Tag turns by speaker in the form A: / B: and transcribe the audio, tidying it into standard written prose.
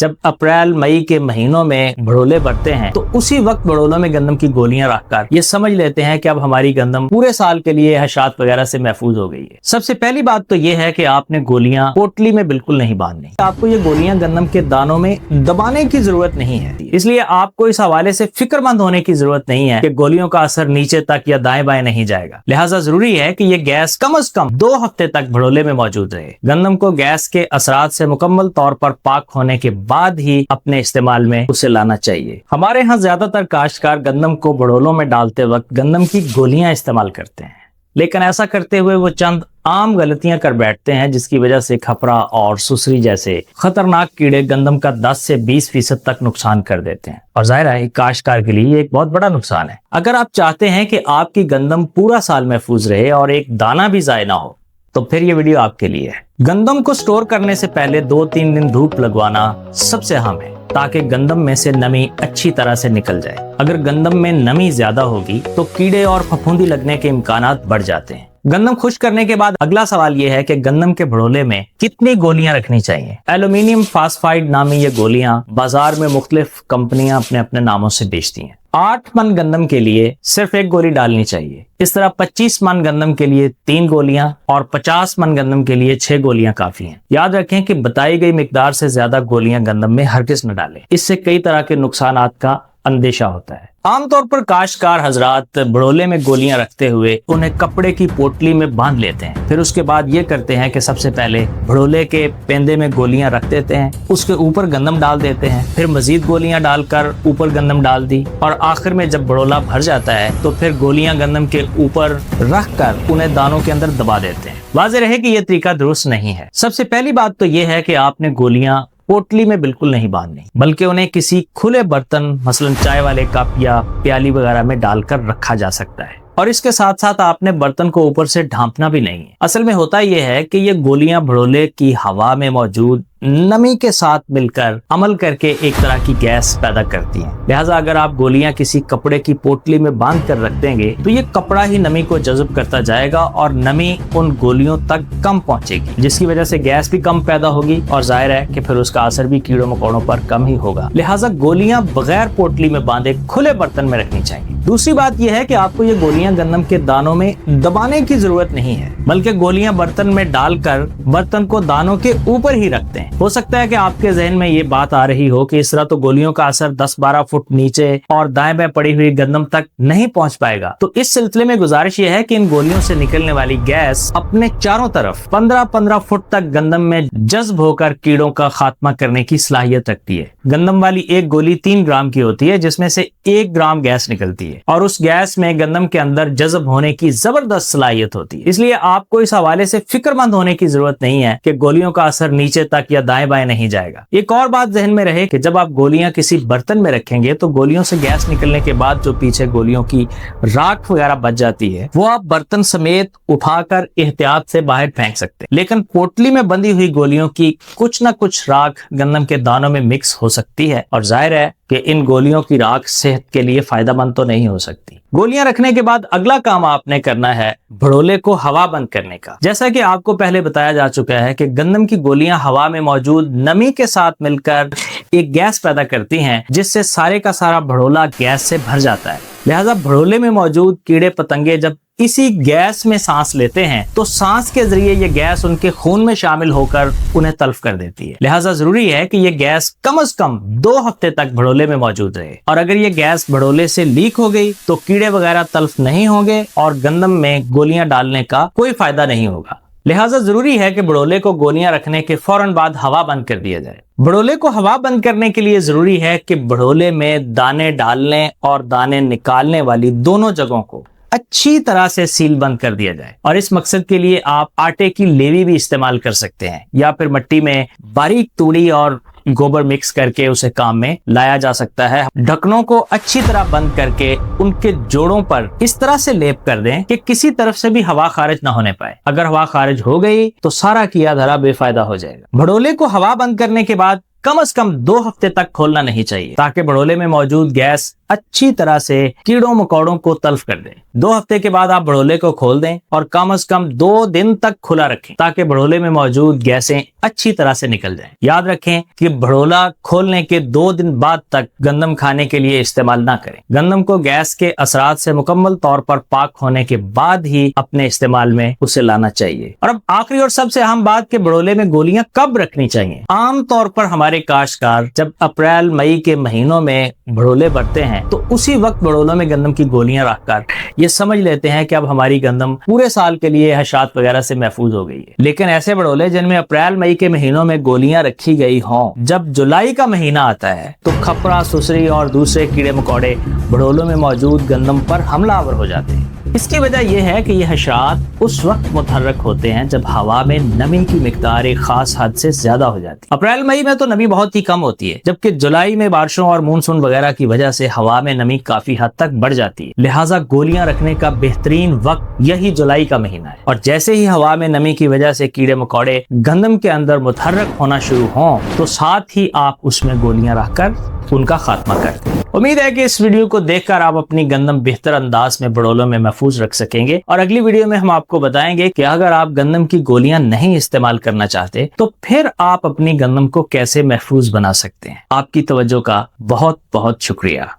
A: जब अप्रैल मई के महीनों में भड़ोले बढ़ते हैं तो उसी वक्त भड़ोलों में गंदम की गोलियां रखकर ये समझ लेते हैं कि अब हमारी गंदम पूरे साल के लिए हशात वगैरह से महफूज हो गई है। सबसे पहली बात तो ये है कि आपने गोलियां पोटली में बिल्कुल नहीं बांधनी। आपको ये गोलियां गंदम के दानों में दबाने की जरूरत नहीं है, इसलिए आपको इस हवाले से फिक्रमंद होने की जरूरत नहीं है कि गोलियों का असर नीचे तक या दाएं बाएं नहीं जाएगा। लिहाजा जरूरी है कि ये गैस कम से कम 2 हफ्ते तक भड़ोले में मौजूद रहे। गंदम को गैस के असरात से मुकम्मल तौर पर पाक होने के बाद ही अपने इस्तेमाल में उसे लाना चाहिए। हमारे यहाँ ज्यादातर काश्तकार गंदम को भड़ोलों में डालते वक्त गंदम की गोलियां इस्तेमाल करते हैं, लेकिन ऐसा करते हुए वो चंद आम गलतियां कर बैठते हैं जिसकी वजह से खपरा और सुसरी जैसे खतरनाक कीड़े गंदम का 10 से 20% तक नुकसान कर देते हैं। और जाहिर है काश्तकार के लिए एक बहुत बड़ा नुकसान है। अगर आप चाहते हैं कि आपकी गंदम पूरा साल महफूज रहे और एक दाना भी ज़ाया ना हो तो फिर ये वीडियो आपके लिए है। गंदम को स्टोर करने से पहले 2-3 दिन धूप लगवाना सबसे अहम है ताकि गंदम में से नमी अच्छी तरह से निकल जाए। अगर गंदम में नमी ज्यादा होगी तो कीड़े और फफूंदी लगने के इम्कानात बढ़ जाते हैं। गंदम खुश्क करने के बाद अगला सवाल यह है कि गंदम के भड़ोले में कितनी गोलियां रखनी चाहिए। एल्यूमिनियम फास्फाइड नामी ये गोलियां बाजार में मुख्तलिफ कंपनियां अपने अपने नामों से बेचती हैं। 8 मन गंदम के लिए सिर्फ 1 गोली डालनी चाहिए। इस तरह 25 मन गंदम के लिए 3 गोलियां और 50 मन गंदम के लिए 6 गोलियां काफी हैं। याद रखें कि बताई गई मिकदार से ज्यादा गोलियां गंदम में हरगिज़ न डालें, इससे कई तरह के नुकसानात का अंदेशा होता है। आमतौर पर काश्तकार हजरात भड़ोले में गोलियां रखते हुए उन्हें कपड़े की पोटली में बांध लेते हैं। फिर उसके बाद ये करते हैं कि सबसे पहले भड़ोले के पेंदे में गोलियां रख देते हैं, उसके ऊपर गंदम डाल देते हैं, फिर मजीद गोलियां डालकर ऊपर गंदम डाल दी और आखिर में जब भड़ोला भर जाता है तो फिर गोलियां गंदम के ऊपर रख कर उन्हें दानों के अंदर दबा देते हैं। वाज़ेह रहे कि यह तरीका दुरुस्त नहीं है। सबसे पहली बात तो यह है कि आपने गोलियां पोटली में बिल्कुल नहीं बांधनी, बल्कि उन्हें किसी खुले बर्तन मसलन चाय वाले कप या प्याली वगैरह में डालकर रखा जा सकता है। और इसके साथ साथ आपने बर्तन को ऊपर से ढांपना भी नहीं है। असल में होता यह है कि ये गोलियां भड़ोले की हवा में मौजूद नमी के साथ मिलकर अमल करके एक तरह की गैस पैदा करती हैं। लिहाजा अगर आप गोलियां किसी कपड़े की पोटली में बांध कर रख देंगे तो ये कपड़ा ही नमी को जज़ब करता जाएगा और नमी उन गोलियों तक कम पहुंचेगी, जिसकी वजह से गैस भी कम पैदा होगी और जाहिर है कि फिर उसका असर भी कीड़ों मकोड़ों पर कम ही होगा। लिहाजा गोलियां बगैर पोटली में बांधे खुले बर्तन में रखनी चाहिए। दूसरी बात यह है कि आपको ये गोलियां गंदम के दानों में दबाने की जरूरत नहीं है, बल्कि गोलियां बर्तन में डालकर बर्तन को दानों के ऊपर ही रखते हैं। हो सकता है कि आपके जहन में ये बात आ रही हो कि इस तरह तो गोलियों का असर 10-12 फुट नीचे और दाएं बाएं पड़ी हुई गंदम तक नहीं पहुंच पाएगा। तो इस सिलसिले में गुजारिश ये है कि इन गोलियों से निकलने वाली गैस अपने चारों तरफ 15-15 फुट तक गंदम में जज्ब होकर कीड़ों का खात्मा करने की सलाहियत रखती है। गंदम वाली एक गोली 3 ग्राम की होती है, जिसमें से 1 ग्राम गैस निकलती है और उस गैस में गंदम के अंदर जज्ब होने की जबरदस्त सलाहियत होती है। इसलिए आपको इस हवाले से फिक्रमंद होने की जरूरत नहीं है कि गोलियों का असर नीचे तक या दाएं बाएं नहीं जाएगा। एक और बात जहन में रहे कि जब आप गोलियां किसी बर्तन में रखेंगे तो गोलियों से गैस निकलने के बाद जो पीछे गोलियों की राख वगैरह बच जाती है वो आप बर्तन समेत उठाकर एहतियात से बाहर फेंक सकते हैं। लेकिन पोटली में बंधी हुई गोलियों की कुछ न कुछ राख गंदम के दानों में मिक्स हो सकती है और जाहिर है कि इन गोलियों की राख सेहत के लिए फायदेमंद तो नहीं हो सकती। गोलियां रखने के बाद अगला काम आपने करना है भड़ोले को हवा बंद करने का। जैसा कि आपको पहले बताया जा चुका है कि गंदम की गोलियां हवा में मौजूद नमी के साथ मिलकर एक गैस पैदा करती हैं, जिससे सारे का सारा भड़ोला गैस से भर जाता है। लिहाजा भड़ोले में मौजूद कीड़े पतंगे जब इसी गैस में सांस लेते हैं तो सांस के जरिए ये गैस उनके खून में शामिल होकर उन्हें तल्फ कर देती है। लिहाजा जरूरी है कि ये गैस कम से कम 2 हफ्ते तक भड़ोले में मौजूद रहे और अगर ये गैस भड़ोले से लीक हो गई तो कीड़े वगैरह तल्फ नहीं होंगे और गंदम में गोलियां डालने का कोई फायदा नहीं होगा। लिहाजा जरूरी है कि भड़ोले को गोलियां रखने के फौरन बाद हवा बंद कर दिया जाए। भड़ोले को हवा बंद करने के लिए जरूरी है कि भड़ोले में दाने डालने और दाने निकालने वाली दोनों जगहों को अच्छी तरह से सील बंद कर दिया जाए और इस मकसद के लिए आप आटे की लेवी भी इस्तेमाल कर सकते हैं या फिर मिट्टी में बारीक तूड़ी और गोबर मिक्स करके उसे काम में लाया जा सकता है। ढक्कनों को अच्छी तरह बंद करके उनके जोड़ों पर इस तरह से लेप कर दें कि किसी तरफ से भी हवा खारिज ना होने पाए। अगर हवा खारिज हो गई तो सारा किया धरा बेफायदा हो जाएगा। भड़ोले को हवा बंद करने के बाद कम से कम 2 हफ्ते तक खोलना नहीं चाहिए, ताकि भड़ोले में मौजूद गैस अच्छी तरह से कीड़ों मकोड़ों को तल्फ कर दे। 2 हफ्ते के बाद आप भड़ोले को खोल दें और कम से कम 2 दिन तक खुला रखें, ताकि भड़ोले में मौजूद गैसें अच्छी तरह से निकल जाएं। याद रखें कि भड़ोला खोलने के 2 दिन बाद तक गंदम खाने के लिए इस्तेमाल ना करें। गंदम को गैस के असरात से मुकम्मल तौर पर पाक होने के बाद ही अपने इस्तेमाल में उसे लाना चाहिए। और अब आखिरी और सबसे अहम बात कि भड़ोले में गोलियां कब रखनी चाहिए। आम तौर पर हमारे काश्तकार जब अप्रैल मई के महीनों में भड़ोले भरते हैं तो उसी वक्त भड़ोलों में गंदम की गोलियां रखकर ये समझ लेते हैं कि अब हमारी गंदम पूरे साल के लिए हशात वगैरह से महफूज हो गई है। लेकिन ऐसे भड़ोले जिनमें अप्रैल मई के महीनों में गोलियां रखी गई हों, जब जुलाई का महीना आता है तो खपरा, सुसरी और दूसरे कीड़े मकोड़े भड़ोलों में मौजूद गंदम पर हमलावर हो जाते हैं। इसकी वजह यह है कि यह हशात उस वक्त मुतहर्रक होते हैं जब हवा में नमी की मिकदार एक खास हद से ज्यादा हो जाती है। अप्रैल मई में तो नमी बहुत ही कम होती है, जबकि जुलाई में बारिशों और मानसून वगैरह की वजह से हवा में नमी काफी हद तक बढ़ जाती है। लिहाजा गोलियां रखने का बेहतरीन वक्त यही जुलाई का महीना है। और जैसे ही हवा में नमी की वजह से कीड़े मकोड़े गंदम के अंदर मुतहर्रक होना शुरू हों तो साथ ही आप उसमें गोलियां रखकर उनका खात्मा कर दें। उम्मीद है कि इस वीडियो को देखकर आप अपनी गंदम बेहतर अंदाज में भड़ोलों में महफूज रख सकेंगे। और अगली वीडियो में हम आपको बताएंगे कि अगर आप गंदम की गोलियां नहीं इस्तेमाल करना चाहते तो फिर आप अपनी गंदम को कैसे महफूज बना सकते हैं। आपकी तवज्जो का बहुत बहुत शुक्रिया।